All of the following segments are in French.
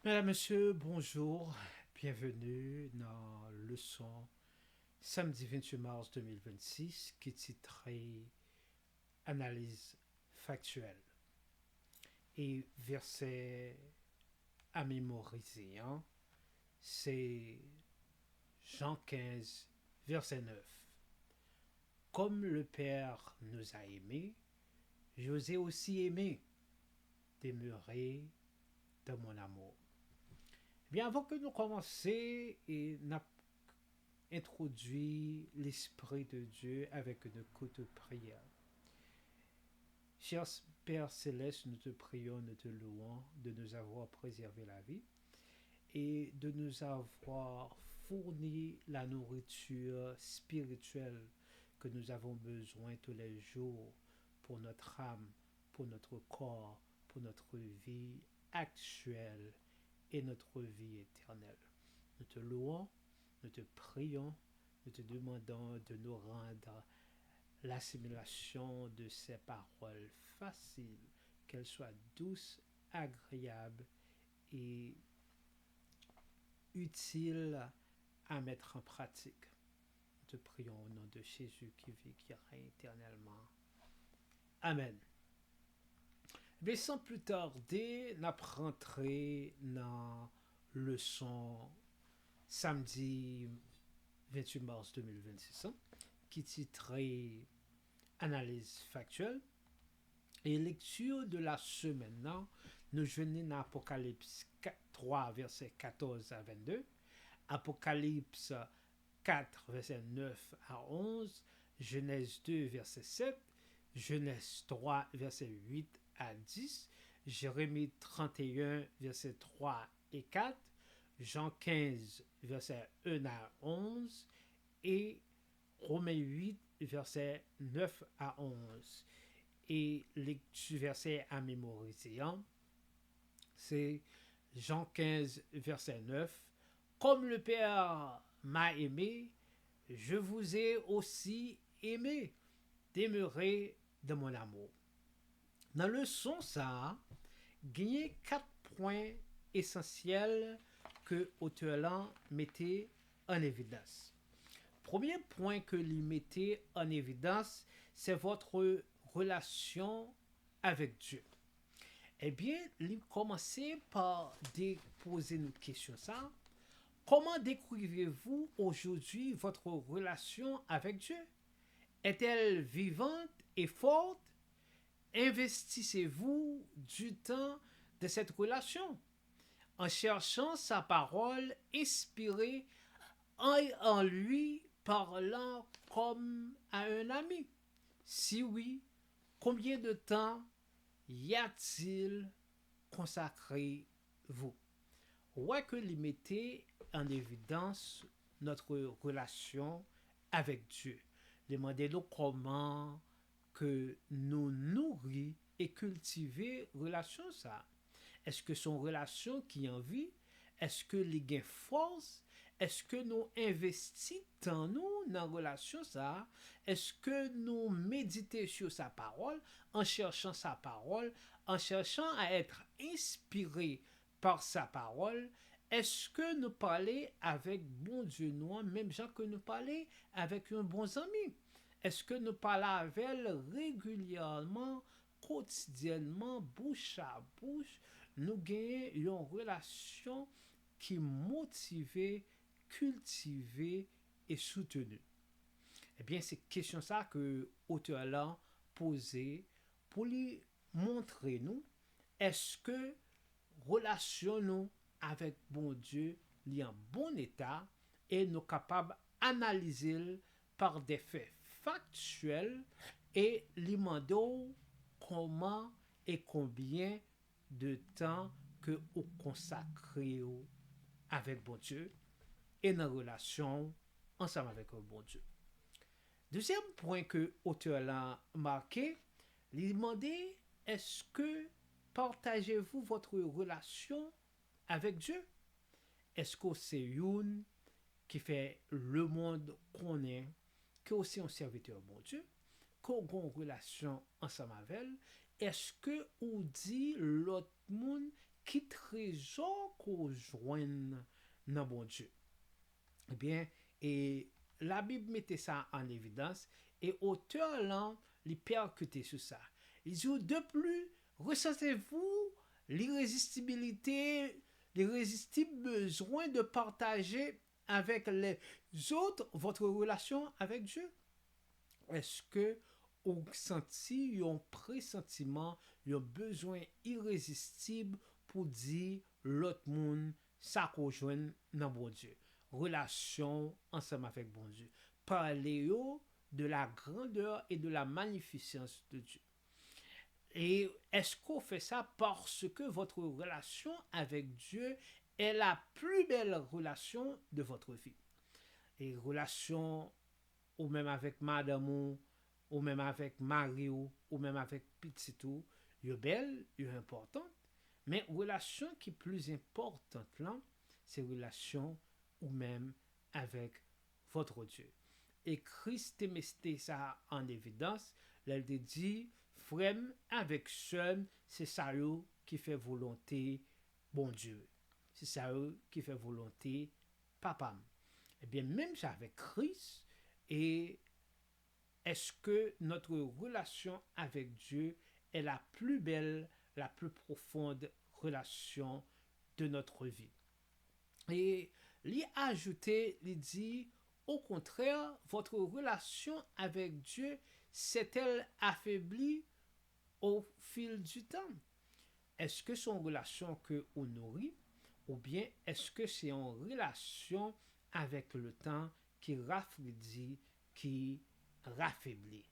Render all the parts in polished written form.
Mesdames, Messieurs, bonjour. Bienvenue dans le leçon samedi 28 mars 2026 qui est titré Analyse factuelle. Et verset à mémoriser, hein, c'est Jean 15, verset 9. Comme le Père nous a aimés, je vous ai aussi aimé. Demeurez dans mon amour. Bien, avant que nous commencions, et n'a introduit l'Esprit de Dieu avec une courte prière. Cher Père Céleste, nous te prions, nous te louons de nous avoir préservé la vie et de nous avoir fourni la nourriture spirituelle que nous avons besoin tous les jours pour notre âme, pour notre corps, pour notre vie actuelle et notre vie éternelle. Nous te louons, nous te prions, nous te demandons de nous rendre l'assimilation de ces paroles faciles, qu'elles soient douces, agréables et utiles à mettre en pratique. Nous te prions au nom de Jésus qui vit, qui règne éternellement. Amen. Mais sans plus tarder, nous rentré dans le leçon samedi 28 mars 2026, qui est titré Analyse factuelle. Et lecture de la semaine, non? Nous venons dans Apocalypse 3, verset 14 à 22, Apocalypse 4, verset 9 à 11, Genèse 2, verset 7, Genèse 3, verset 8 à 10, Jérémie 31, verset 3 et 4, Jean 15, verset 1 à 11 et Romains 8, verset 9 à 11. Et les versets à mémoriser, hein, c'est Jean 15, verset 9. Comme le Père m'a aimé, je vous ai aussi aimé. Demeurez dans mon amour. Dans le son, ça, gagné 4 points essentiels que l'auteur mettait en évidence. Premier point que lui mettez en évidence, c'est votre relation avec Dieu. Eh bien, il commençait par poser une question ça. Comment décrivez-vous aujourd'hui votre relation avec Dieu? Est-elle vivante et forte? Investissez-vous du temps de cette relation en cherchant sa parole inspirée en lui parlant comme à un ami? Si oui, combien de temps y a-t-il consacré vous? Ouais que limiter en évidence notre relation avec Dieu. Demandez-nous comment que nous nourrir et cultiver relation ça. Est-ce que son relation qui en vit? Est-ce que les gains force? Est-ce que nous investissons dans nous dans la relation ça? Est-ce que nous méditons sur sa parole en cherchant sa parole, en cherchant à être inspirés par sa parole? Est-ce que nous parlons avec bon Dieu nous, même gens que nous parlons avec un bon ami? Est-ce que nous parlons avec elle régulièrement, quotidiennement, bouche à bouche? Nous gagnons une relation qui est motivée, cultivée et soutenue. Eh bien, c'est question ça que l'auteur là posé pour lui montrer nous est-ce que relation nous avec bon Dieu est en bon état et nous capables d'analyser par des faits factuels et lui demander comment et combien de temps que vous consacrez avec bon Dieu et dans la relation ensemble avec le bon Dieu. Deuxième point que l'auteur a marqué, lui demander est-ce que partagez-vous votre relation avec Dieu? Est-ce que c'est une qui fait le monde qu'on est, que aussi un serviteur bon Dieu, qu'on a une relation ensemble avec elle? Est-ce que on dit l'autre monde qui trésor qu'on joigne dans bon Dieu. Eh bien, et la Bible mettait ça en évidence et auteur là, il percutait sur ça. Il dit de plus, ressentez-vous l'irrésistibilité, l'irrésistible besoin de partager avec les autres votre relation avec Dieu. Est-ce que vous senti un pressentiment, un besoin irrésistible pour dire l'autre monde ça qu'on joint dans bon Dieu? Relation ensemble avec bon Dieu. Parlez de la grandeur et de la magnificence de Dieu. Et est-ce qu'on fait ça parce que votre relation avec Dieu est la plus belle relation de votre vie? Et relation ou même avec madame ou même avec Mario ou même avec Pititou, yo belle, yo importante, mais relation qui est plus importante là, c'est relation ou même avec votre Dieu. Et Christ mettait ça en évidence, il dit, frère avec seul, c'est ça qui fait volonté bon Dieu. C'est ça qui fait volonté papa. Eh bien, même avec Christ, et est-ce que notre relation avec Dieu est la plus belle, la plus profonde relation de notre vie? Et lui ajouter, il dit, au contraire, votre relation avec Dieu s'est-elle affaiblie au fil du temps? Est-ce que c'est une relation que on nourrit ou bien est-ce que c'est une relation avec le temps qui rafraîchit, qui raffaiblit?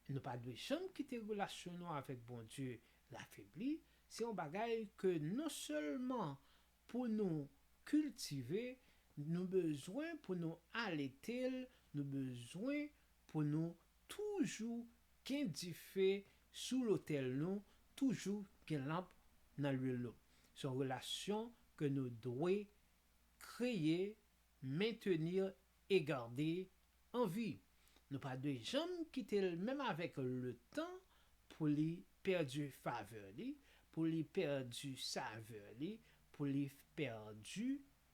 Nous pas de jamais quitter relation avec bon Dieu l'affaiblit, c'est un bagage que non seulement pour nous cultiver, nous besoin pour nous allaiter, nous besoin pour nous toujours qu'indiffé sous l'autel nous, toujours qu'un lampe dans l'huile. C'est une relation que nous devons créer, maintenir et garder en vie. Nous pas de jamais quitter même avec le temps pour les perdre faveur, pour les perdre saveur, pour les perdre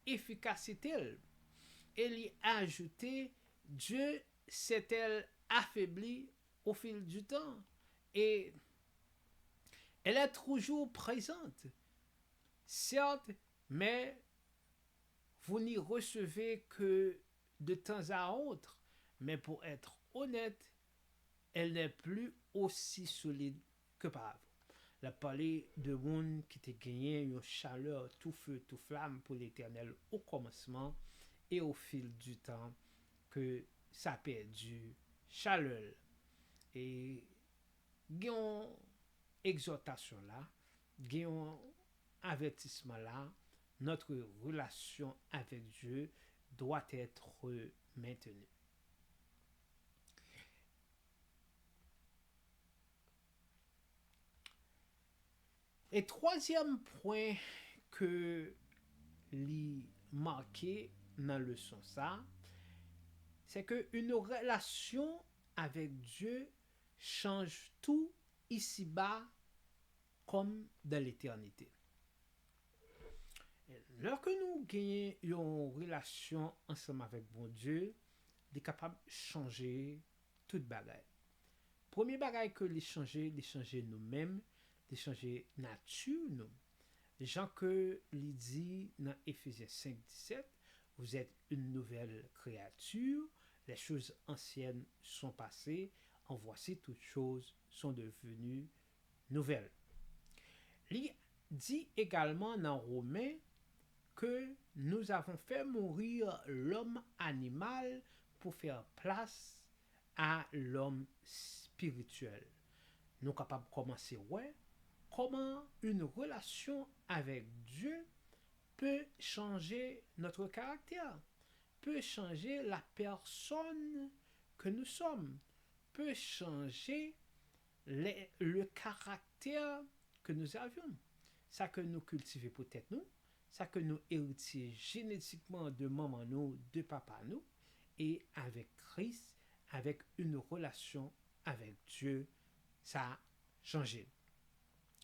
efficacité. Et lui ajouter Dieu s'est-elle affaibli au fil du temps et elle est toujours présente. Certes, mais vous n'y recevez que de temps à autre. Mais pour être honnête, elle n'est plus aussi solide que par avant. La parlé de monde qui te gagné une chaleur tout feu, tout flamme pour l'éternel au commencement et au fil du temps que ça a perdu chaleur. Et gagne exhortation là, gagne avertissement là, notre relation avec Dieu doit être maintenue. Et troisième point que li marqué dans le leçon ça, c'est que une relation avec Dieu change tout ici-bas comme dans l'éternité. Lorsque nous gagnons une relation ensemble avec bon Dieu, il est capable de changer toute bagaille. Premier bagaille que les changer nous-mêmes, de changer nature nous. Les gens que il dit dans Éphésiens 5:17, vous êtes une nouvelle créature, les choses anciennes sont passées, en voici toutes choses sont devenues nouvelles. Il dit également dans Romains que nous avons fait mourir l'homme animal pour faire place à l'homme spirituel. Nous sommes capables de commencer, ouais, comment une relation avec Dieu peut changer notre caractère, peut changer la personne que nous sommes, peut changer le caractère que nous avions. Ça que nous cultivons peut-être nous, ça que nous héritions génétiquement de maman nous, de papa nous, et avec Christ, avec une relation avec Dieu, ça a changé.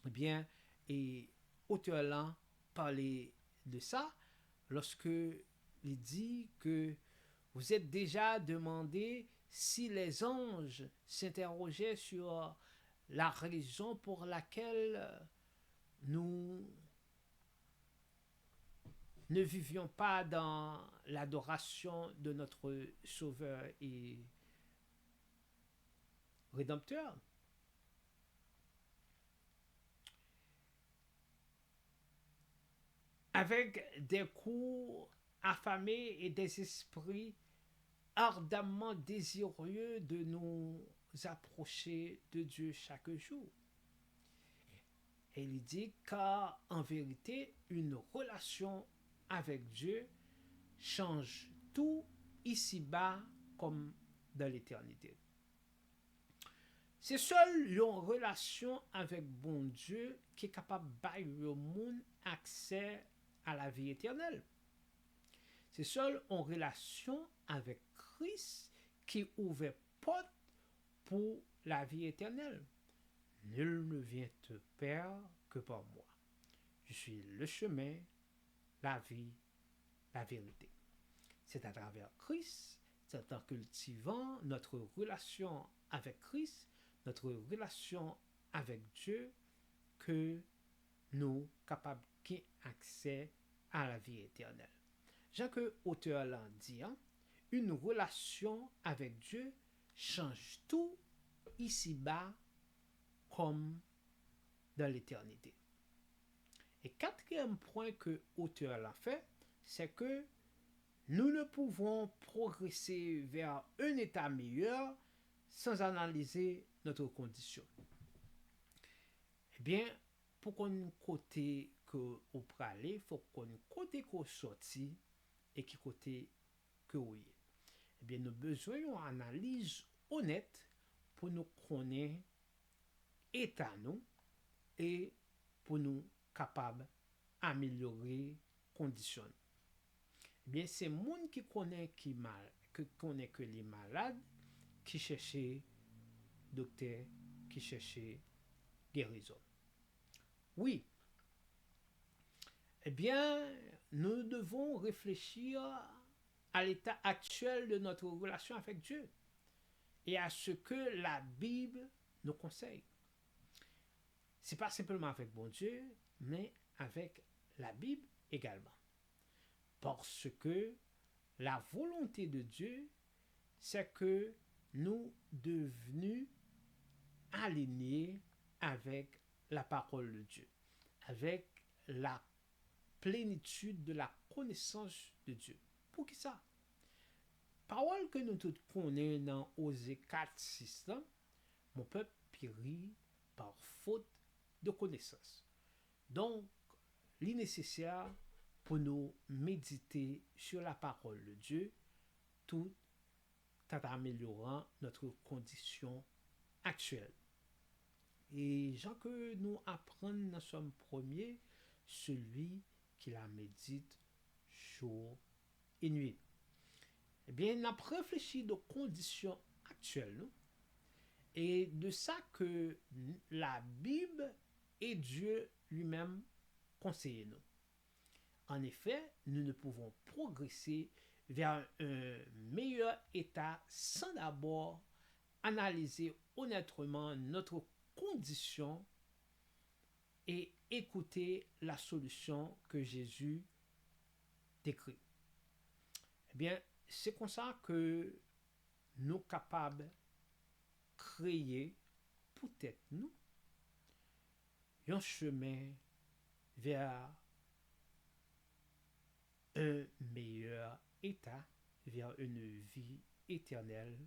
Eh bien, et auteur là parler de ça lorsque il dit que vous êtes déjà demandé si les anges s'interrogeaient sur la raison pour laquelle nous ne vivions pas dans l'adoration de notre Sauveur et Rédempteur. Avec des coups affamés et des esprits ardemment désireux de nous approcher de Dieu chaque jour. Et il dit car en vérité, une relation avec Dieu change tout ici-bas comme dans l'éternité. C'est seul une relation avec bon Dieu qui est capable de bailler au monde accès à la vie éternelle. C'est seul en relation avec Christ qui ouvre porte pour la vie éternelle. Nul ne vient te Père que par moi. Je suis le chemin, la vie, la vérité. C'est à travers Christ, c'est en cultivant notre relation avec Christ, notre relation avec Dieu, que nous sommes capables d'accès à la vie éternelle. Jean que auteur l'a dit, une relation avec Dieu change tout ici-bas comme dans l'éternité. Et quatrième point que auteur l'a fait, c'est que nous ne pouvons progresser vers un état meilleur sans analyser notre condition. Eh bien, pour qu'on côté que au praler, faut qu'on côté qu'on sorti et qui côté que oui. Eh bien, nous besoin d'une analyse honnête pour nous connaître état nous et pour nous capables améliorer conditions. Eh bien, c'est monde qui connaît que les malades qui cherchent docteur, qui cherchent guérison. Oui. Eh bien, nous devons réfléchir à l'état actuel de notre relation avec Dieu et à ce que la Bible nous conseille. C'est pas simplement avec bon Dieu, mais avec la Bible également. Parce que la volonté de Dieu, c'est que nous devenions alignés avec la parole de Dieu, avec la plénitude de la connaissance de Dieu. Pour qui ça? Parole que nous tous connaissons dans Osée 4, 6, mon peuple périt par faute de connaissance. Donc, il est nécessaire pour nous méditer sur la parole de Dieu tout en améliorant notre condition actuelle. Et Jean que nous apprenons dans son premier, celui qui la médite jour et nuit. Eh bien, on a réfléchi aux conditions actuelles et de ça que la Bible et Dieu lui-même conseillent nous. En effet, nous ne pouvons progresser vers un meilleur état sans d'abord analyser honnêtement notre condition et écouter la solution que Jésus décrit. Eh bien, c'est comme ça que nous sommes capables de créer, peut-être nous, un chemin vers un meilleur état, vers une vie éternelle,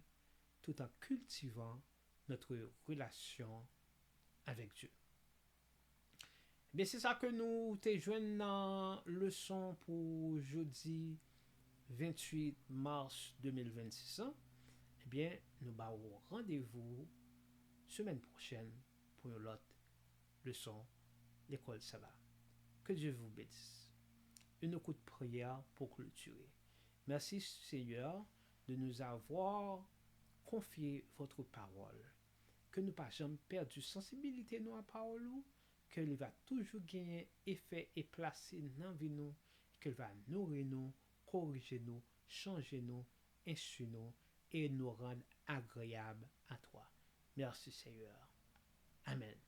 tout en cultivant notre relation avec Dieu. Mais c'est ça que nous te joignons dans la leçon pour jeudi 28 mars 2026. Eh bien, nous avons rendez-vous semaine prochaine pour une autre leçon, l'école Sabbat. Que Dieu vous bénisse. Une coup de prière pour clôturer. Merci Seigneur de nous avoir confié votre parole. Que nous pas jamais perdu sensibilité dans la parole, qu'il va toujours gagner effet et placer dans vie nous, qu'il va nourrir nous, corriger nous, changer nous, instruire nous et nous rendre agréables à toi. Merci Seigneur. Amen.